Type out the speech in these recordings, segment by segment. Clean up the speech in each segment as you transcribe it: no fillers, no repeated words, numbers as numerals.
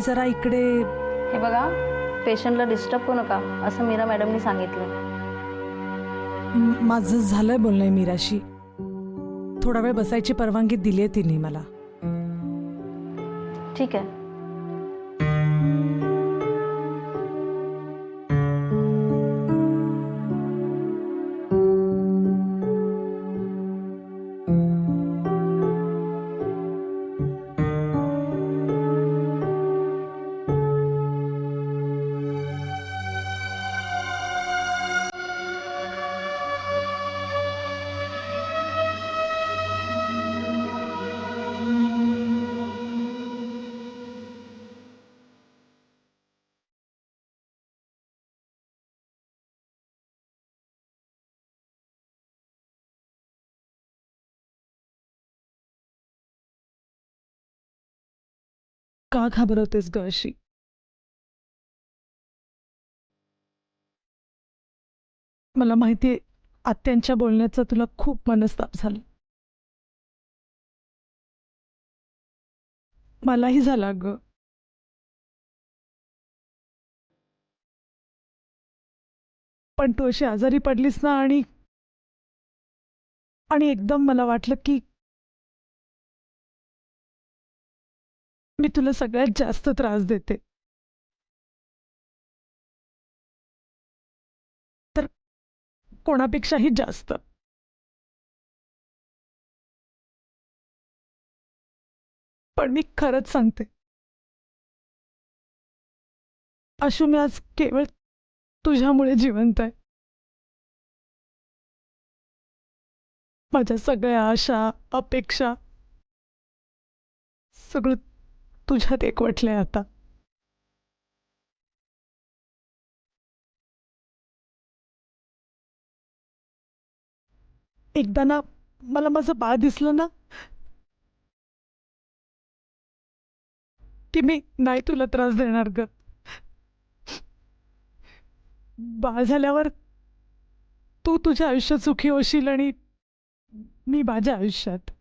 जरा इकडे. हे बघा, पेशंटला डिस्टर्ब करू नका असं मीरा मॅडमनी सांगितलं. माझं झालंय बोलणं मीराशी. थोडा वेळ बसायची परवानगी दिली आहे तिने मला. ठीक आहे. का घाबरवतेस ग अशी? मला माहितीये आत्यांच्या बोलण्याचा तुला खूप मनस्ताप झाला. मलाही झाला ग. पण तू अशी आजारी पडलीस ना, आणि एकदम मला वाटलं की मी तुला सगळ्यात जास्त त्रास देते. तर कोणापेक्षाही जास्त. पण मी खरंच सांगते आशू, मी आज केवळ तुझ्यामुळे जिवंत आहे. माझ्या सगळ्या आशा, अपेक्षा सगळं तुझ्यात एकवटलंय आता. एकदा ना मला माझं बाळ दिसलं ना की मी नाही तुला त्रास देणार ग. बाळ झाल्यावर तू तुझ्या आयुष्यात सुखी होशील आणि मी माझ्या आयुष्यात.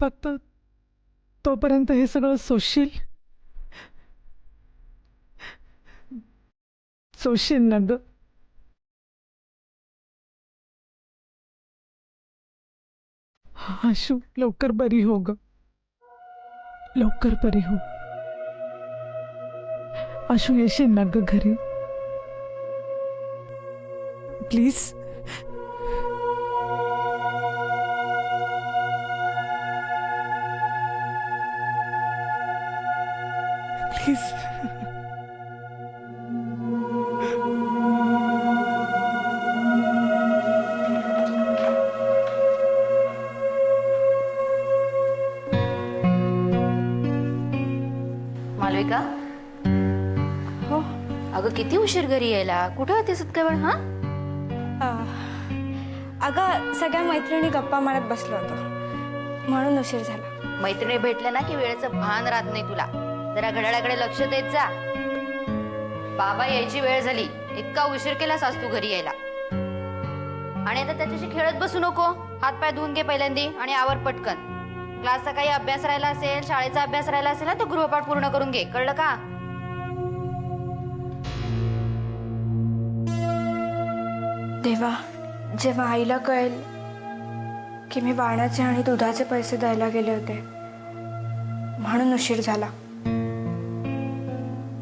फक्त तोपर्यंत हे सगळं सोसशील? सोसशील ना ग? आशू, लवकर बरी हो ग. लवकर बरी हो. आशू, येशील ना ग घरी? प्लीज. प्लीज. मालविका. हो. अगं किती उशीर घरी यायला? कुठे होतीस इतका वेळ? हा, अगं सगळ्या मैत्रिणी गप्पा मारत बसलो होतो म्हणून उशीर झाला. मैत्रिणी भेटल्या ना की वेळेचं भान राहत नाही तुला. जरा घड्याळाकडे लक्ष देत जा. बाबा यायची वेळ झाली. इतका उशीर केलास आज तू घरी यायला. आणि आता त्याच्याशी खेळत बसू नको. हात पाय धुवून घे पहिल्यांदी आणि आवर पटकन. क्लासचा काही अभ्यास राहिला असेल, शाळेचा अभ्यास राहिला असेल ना, तो गृहपाठ पूर्ण करून घे. कळलं का? देवा, जेव्हा आईला कळेल की मी बाळाचे आणि दुधाचे पैसे द्यायला गेले होते म्हणून उशीर झाला,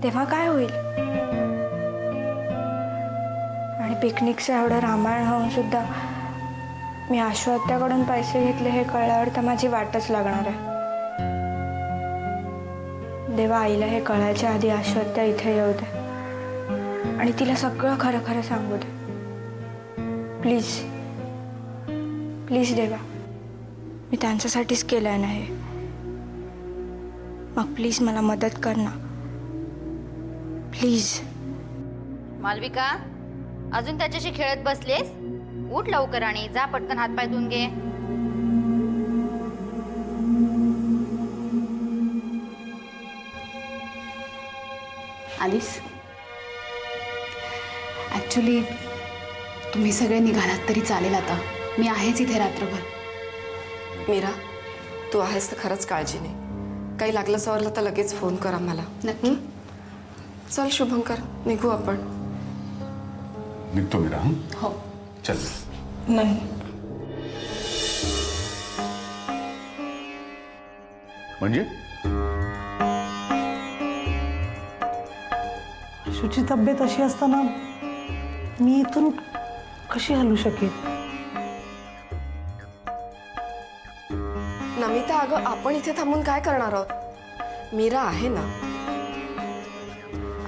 तेव्हा काय होईल? आणि पिकनिकचं एवढं रामायण होऊन सुद्धा मी आशू आत्याकडून पैसे घेतले हे कळल्यावर तर माझी वाटच लागणार आहे. देवा, आईला हे कळायच्या आधी आशू आत्या इथे येऊ दे आणि तिला सगळं खरं खरं सांगू दे. प्लीज प्लीज देवा, मी त्यांच्यासाठीच केलंय ना हे. मग प्लीज मला मदत कर ना, प्लीज. मालविका, अजून त्याच्याशी खेळत बसलेस? उठ लवकर आणि जा पटकन हातपाय धुवून घे. आलीस? ॲक्च्युली तुम्ही सगळे निघालात तरी चालेल. आता मी आहेच इथे रात्रभर. मीरा, तू आहेस तर खरंच काळजी नाही. काही लागलं सवरलं तर लगेच फोन कर आम्हाला. नक्की. चल शुभंकर, निघू आपण. निघतो मीरा. हं? हो. चल. नाही, म्हणजे आशूची तब्येत अशी असताना मी इथून कशी हलू शकेन? नमिता अगं, आपण इथे थांबून काय करणार आहोत? मीरा आहे ना,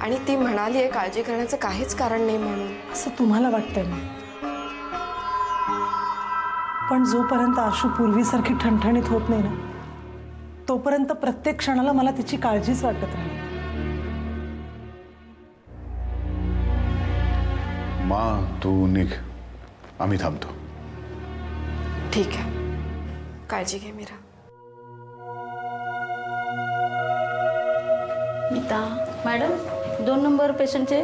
आणि ती म्हणाली आहे काळजी करण्याचं काहीच कारण नाही म्हणून. असं तुम्हाला वाटतंय ना, पण जोपर्यंत आशू पूर्वीसारखी ठणठणीत होत नाही ना, तोपर्यंत प्रत्येक क्षणाला मला तिची काळजीच वाटत राहील. मा तू निघ, आम्ही थांबतो. ठीक आहे, काळजी घे मीरा. मीता. मॅडम 2 नंबर पेशंटचे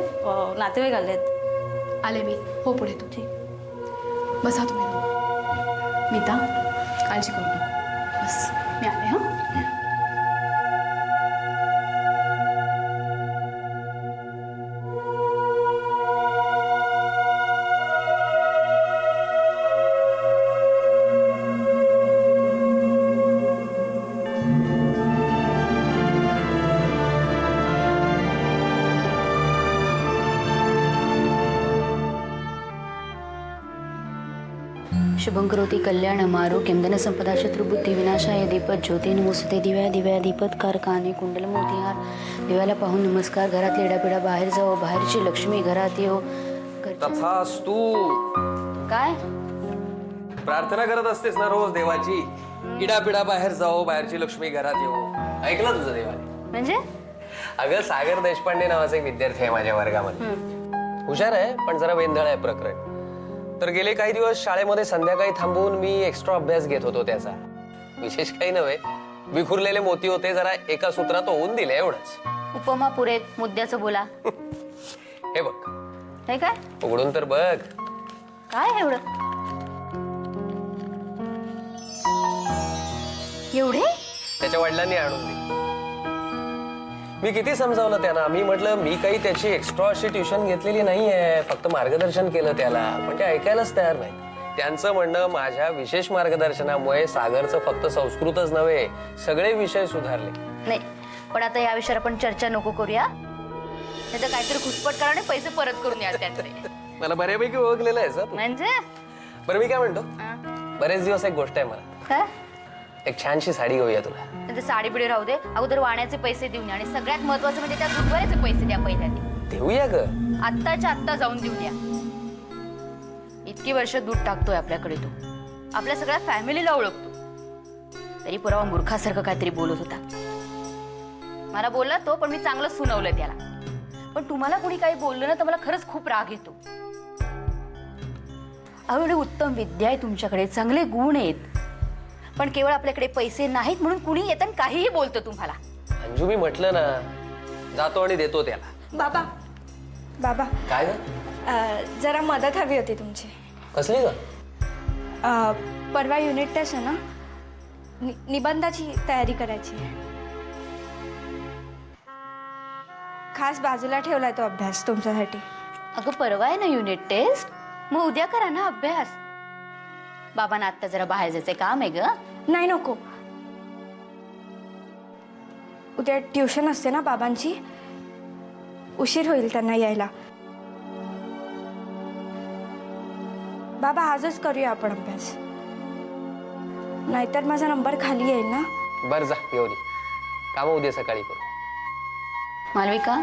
नातेवाईक आलेत. आले मी. हो, पुढे तू. ठीक. बसा तुम्ही. मीता, काळजी करू नको. बस, मी आले. हां. शुभं करोति कल्याणम् आरोग्यं धनसंपदा शत्रुबुद्धी विनाशाय दीपत ज्योती नमोस्तुते दिव्या दिव्या दीपत कारखाने कुंडल मोतीहार. दिव्याला पाहून नमस्कार. घरातली इडापिडा बाहेर जाओ, बाहेरची लक्ष्मी घरात येऊ. तथास्तु. काय प्रार्थना करत असतेस ना रोज देवाची, इडापिडा बाहेर जाओ, बाहेरची लक्ष्मी घरात येऊ. ऐकलं तुझं देवाने? म्हणजे? अगं सागर देशपांडे नावाचा एक विद्यार्थी आहे माझ्या वर्गामध्ये. हुशार आहे पण जरा वेंधळ आहे प्रकरण. तर गेले काही दिवस शाळेमध्ये संध्याकाळी थांबून मी एक्स्ट्रा अभ्यास घेत होतो त्याचा. विशेष काही नव्हे, विखुरलेले मोती होते, जरा एका सूत्रात होऊन दिले एवढंच. उपमा पुरेत, मुद्द्याचं बोला. हे बघ. हे काय? उघडून तर बघ. काय एवढं? एवढे? त्याच्या वडिलांनी आणून दिली. मी किती समजावलं त्यांना. मी म्हटलं मी काही त्याची एक्स्ट्रा अशी ट्युशन घेतलेली नाहीये, फक्त मार्गदर्शन केलं त्याला, पण ते ऐकायलाच तयार नाही. त्यांचं म्हणणं माझ्या विशेष मार्गदर्शनामुळे सागरचं फक्त संस्कृतच नव्हे सगळे विषय सुधारले. नाही, पण आता या विषयावर आपण चर्चा नको करूया. नाही तर काहीतरी घुसपट करा आणि पैसे परत करून या त्यांचे. मला बऱ्यापैकी ओळखलेलं आहे सर. म्हणजे बरं मी काय म्हणतो, बरेच दिवस एक गोष्ट आहे मला. काय? एक छानशी साडी घेऊया तुला. नाही साडी बिडी राहू दे, अगोदर वाण्याचे पैसे देऊन या. आणि सगळ्यात महत्वाचं म्हणजे त्या गुरुवाराचे पैसे द्या पहिल्या. देऊया ग. आत्ताच्या आत्ता जाऊन देऊन या. इतकी वर्ष दूध टाकतोय आपल्याकडे तो, आपल्या सगळ्या फॅमिलीला ओळखतो, तरी पुरावा मूर्खासारखं काहीतरी बोलत होता. मला बोलला तो, पण मी चांगलं सुनावलं त्याला. पण तुम्हाला कोणी काही बोललं ना तर मला खरंच खूप राग येतो. एवढी उत्तम विद्या आहे तुमच्याकडे, चांगले गुण आहेत, पण केवळ आपल्याकडे पैसे नाहीत म्हणून कुणी येतं काहीही बोलतं तुम्हाला. अंजू मी म्हटलं ना, जातो आणि देतो त्याला. बाबा. बाबा, काय ग? जरा मदत हवी होती तुमची. कसली ग? परवा युनिट टेस्ट आहे ना, निबंधाची तयारी करायची आहे. खास बाजूला ठेवलाय तो अभ्यास तुमच्यासाठी. अगं परवा आहे ना युनिट टेस्ट, मग उद्या करा ना अभ्यास. बाबांना आत्ता जरा बाहेर जायचंय काम आहे ग. नाही नको, उद्या ट्युशन असते ना बाबांची, उशीर होईल त्यांना यायला. बाबा आजच करूया आपण अभ्यास, नाहीतर माझा नंबर खाली येईल ना. बर जा घेऊन ये. काम उद्या सकाळी करू. मालविका,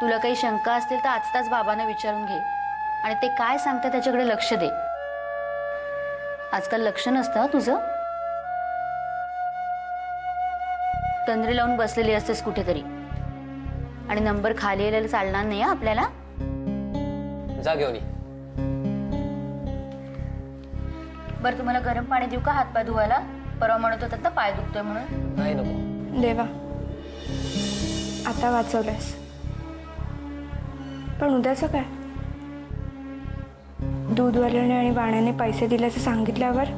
तुला काही शंका असतील तर आत्ताच बाबांना विचारून घे आणि ते काय सांगतात त्याच्याकडे लक्ष दे. आजकाल लक्ष नसतं तुझं. तंद्री लावून बसलेली असतेस कुठेतरी आणि नंबर खाली यायला चालणार नाही आपल्याला. जा घेऊन ये. बरं तुम्हाला गरम पाणी देऊ का हातपाय धुवायला? परवा म्हणत होतात ना पाय दुखतोय म्हणून. नाही नको. देवा, आता वाचवलंस, पण उद्याचं काय? दूधवाल्याने आणि वाण्याने पैसे दिल्याचं सांगितल्यावर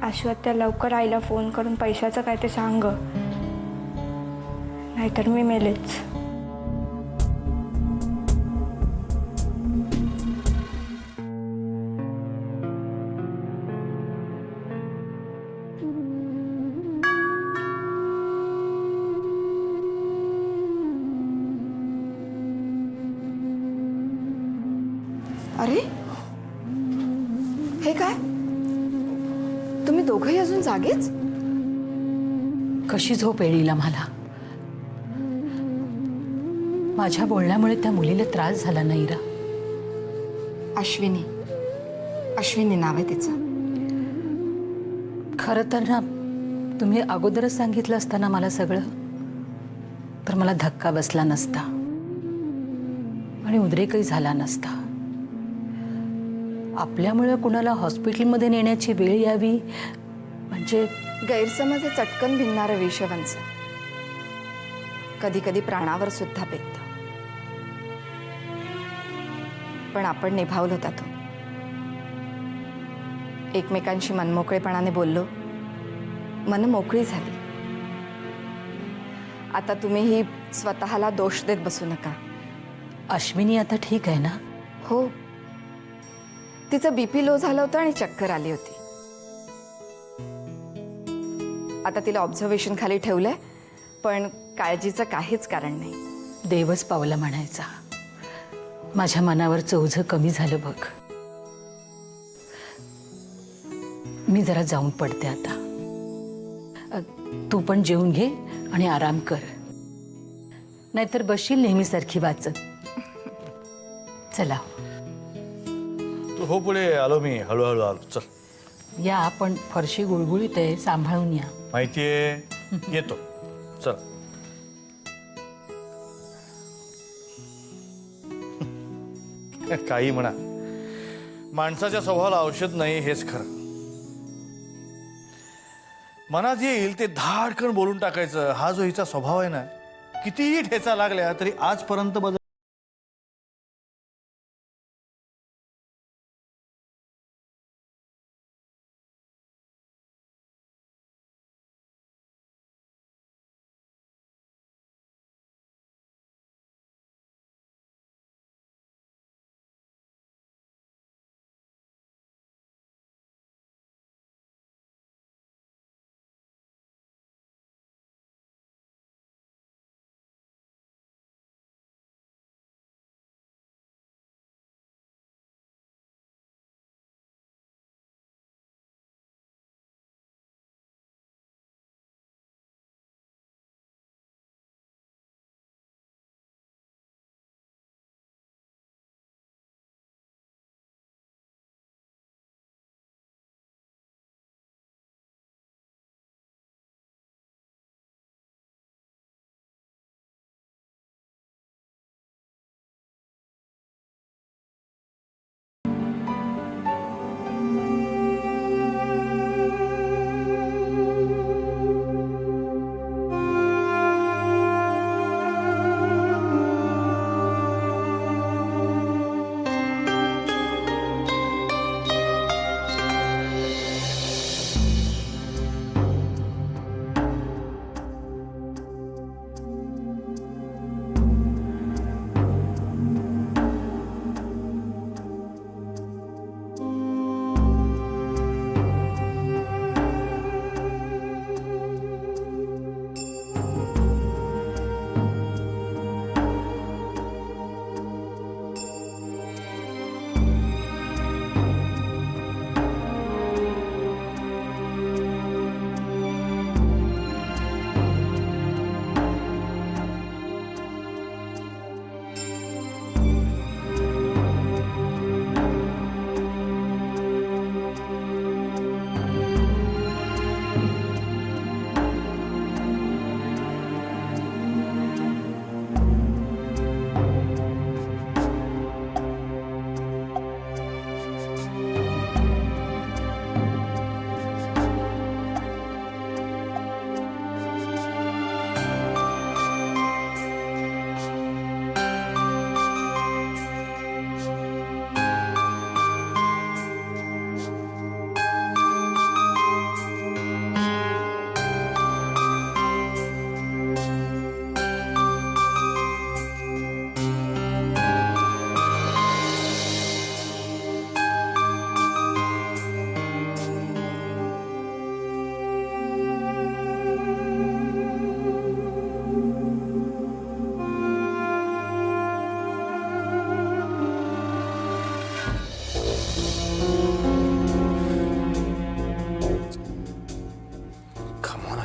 अश्वत्या लवकर आईला फोन करून पैशाचं काय ते सांग, नाहीतर मी मेलेच. अरे हे काय, तुम्ही दोघंही अजून जागेच? कशी झोप येईल मला. माझ्या बोलण्यामुळे त्या मुलीला त्रास झाला नाही रा. अश्विनी, अश्विनी नाव आहे तिचं. खरं तर ना, तुम्ही अगोदरच सांगितलं असतं ना मला सगळं, तर मला धक्का बसला नसता आणि उद्रेकही झाला नसता. आपल्यामुळे कुणाला हॉस्पिटलमध्ये नेण्याची वेळ यावी म्हणजे गैरसमज हे चटकन भिनणारं विषवंच, कधी कधी प्राणावर सुद्धा बेततं. पण आपण निभावलो त्यातून. एकमेकांशी मनमोकळेपणाने बोललो, मन मोकळी झाली. आता तुम्हीही स्वतःला दोष देत बसू नका. अश्विनी आता ठीक आहे ना? हो, तिचं बीपी लो झालं होतं आणि चक्कर आली होती. आता तिला ऑब्झर्वेशन खाली ठेवलंय, पण काळजीचं काहीच कारण नाही. देवच पावला म्हणायचा. माझ्या मनावरचं ओझं कमी झालं बघ. मी जरा जाऊन पडते आता. तू पण जेवून घे आणि आराम कर, नाहीतर बसशील नेहमीसारखी वाचत. चला तू हो पुढे, आलो मी, हळूहळू आलो. चल. या, पण फरशी गुळगुळीत आहे, सांभाळून या. माहितीये, येतो. चल. काही म्हणा, माणसाच्या स्वभावाला औषध नाही हेच खरं. मनात येईल ते धाडकन बोलून टाकायचं, हा जो हिचा स्वभाव आहे ना, कितीही ठेचा लागल्या तरी आजपर्यंत बदल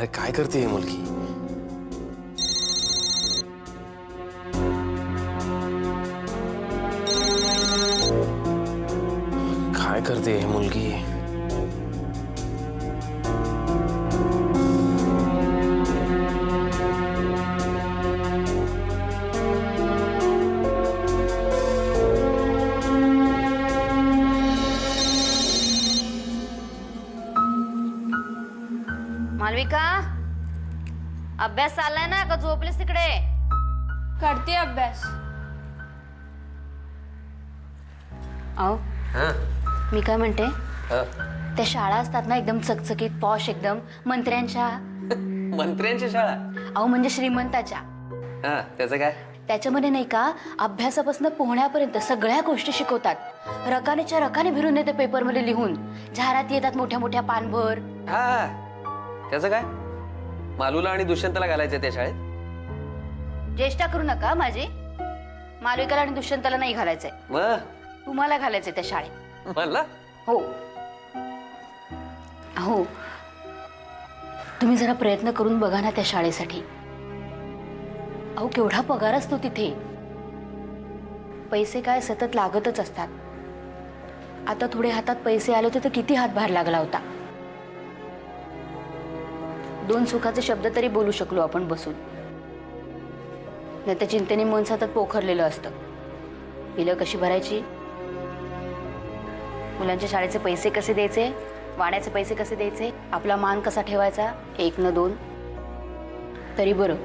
अरे काय करते ही मुलगी? काय करते ही मुलगी? मालविका, अभ्यास चाललाय ना का झोपलीस तिकडे? करते अभ्यास. अहो, हा? मी काय म्हणते, हा? त्या शाळा असतात ना एकदम चकचकीत पॉश, एकदम मंत्र्यांच्या. मंत्र्यांची शाळा? अहो म्हणजे श्रीमंताच्या. हा, त्याचं काय? त्याच्यामध्ये नाही का अभ्यासापासून पोहण्यापर्यंत सगळ्या गोष्टी शिकवतात. रकानेच्या रकाने भिरून येते पेपरमध्ये लिहून, जाहिराती येतात मोठ्या मोठ्या पानभर. हा, त्याचं काय? मालूला आणि दुष्यंतला घालायचं त्या शाळेत? चेष्टा करू नका माझी. मालविकाला आणि दुष्यंताला नाही घालायचंय, मग तुम्हाला घालायचंय त्या शाळेत. म्हणला? हो हो, तुम्ही जरा प्रयत्न करून बघा ना त्या शाळेसाठी. अहो केवढा पगार असतो तिथे. पैसे काय सतत लागतच असतात. आता थोडे हातात पैसे आले होते तर किती हातभार लागला होता. 2 सुखाचे शब्द तरी बोलू शकलो आपण बसून. नाही तर चिंतेने मन सतत पोखरलेलं असतं. बिलं कशी भरायची, मुलांच्या शाळेचे पैसे कसे द्यायचे, वाण्याचे पैसे कसे द्यायचे, आपला मान कसा ठेवायचा, 1 न 2. तरी बरं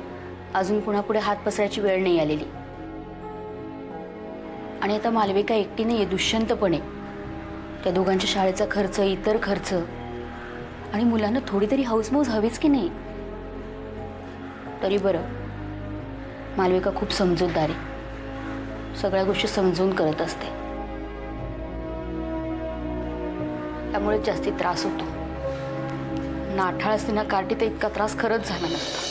अजून पुढे हात पसरायची वेळ नाही आलेली. आणि आता मालविका एकटी नाहीये, दुष्यंत पण आहे. त्या दोघांच्या शाळेचा खर्च, इतर खर्च, आणि मुलांना थोडी तरी हौसमौज हवीच की नाही. तरी बरं मालविका खूप समजूतदार आहे, सगळ्या गोष्टी समजून करत असते. त्यामुळे जास्ती त्रास होतो. नाठाळ असते ना कार्टी, तर इतका त्रास खरंच झाला नसता.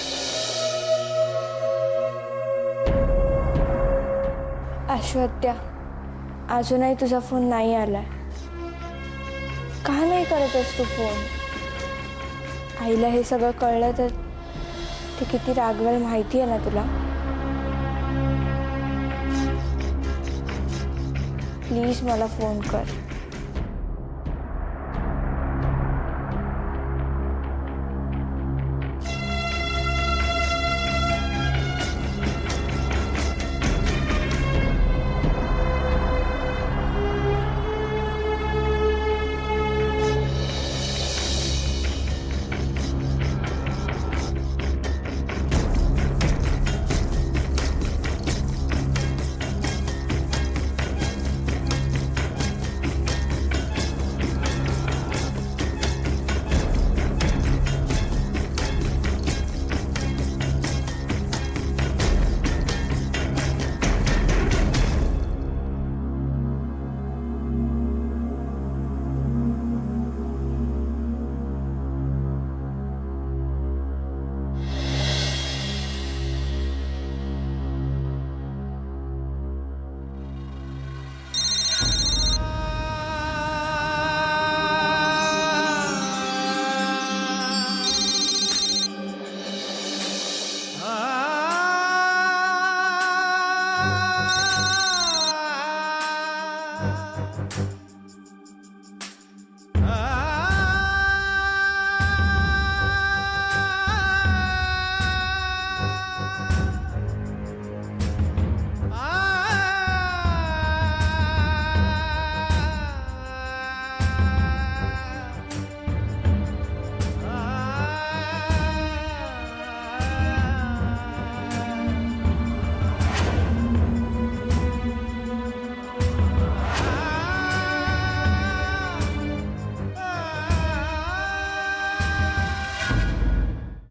अश्वत्या, अजूनही तुझा फोन नाही आलाय. का नाही करतस तू फोन? आईला हे सगळं कळलं तर ते किती रागवेल माहिती आहे ना तुला. प्लीज मला फोन कर.